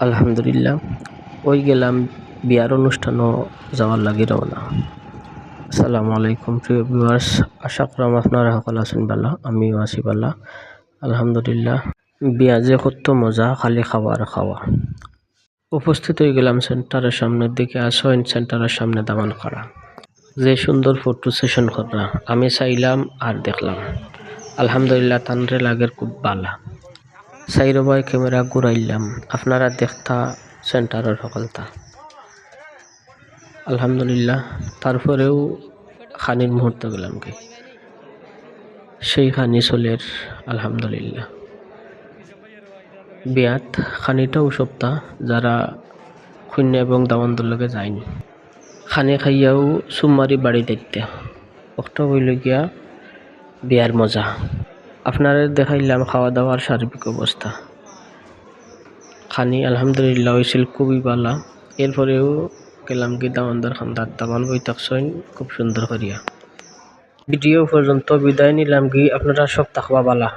আলহামদুলিল্লাহ ওই গেলাম বিয়ার অনুষ্ঠানও যাওয়ার লাগি রওনা। আসসালামু আলাইকুম প্রিয় ভিউয়ার্স, আশা করলাম আপনারা সকল আছেন ভালো, আমিও আছি ভালো আলহামদুলিল্লাহ। বিয়া যে কত মজা, খালি খাওয়া আর খাওয়া। উপস্থিত হয়ে গেলাম সেন্টারের সামনের দিকে, আসইন সেন্টারের সামনে দামান করা, যে সুন্দর ফটো সেশন করা আমি চাইলাম আর দেখলাম। আলহামদুলিল্লাহ তানরে লাগের খুব ভালো। সাইরবাই ক্যামেরা ঘুরাইলাম, আপনারা দেখতা সেন্টারের সকলতা আলহামদুলিল্লাহ। তারপরেও খানির মুহূর্ত গেলাম কি সেই খানি চলের আলহামদুলিল্লাহ। বিয়াত খানিটাও সপ্তাহ যারা কন্যা এবং দাওয়ানদের লগে যায়নি, খানি খাইয়াও সুমারি বাড়ি দেখতে একটা হইল গিয়া বিয়ার মজা। আপনারা দেখাইলাম খাওয়া দাওয়ার সার্বিক অবস্থা, খানি আলহামদুলিল্লাহ হয়েছিল খুবই ভালো। এরপরেও গেলাম কি দাওয়ানদার খান্দার দামান বই থাকছেন খুব সুন্দর করিয়া। ভিডিও পর্যন্ত বিদায় নিলাম কি, আপনারা সব থাকবা ভালা।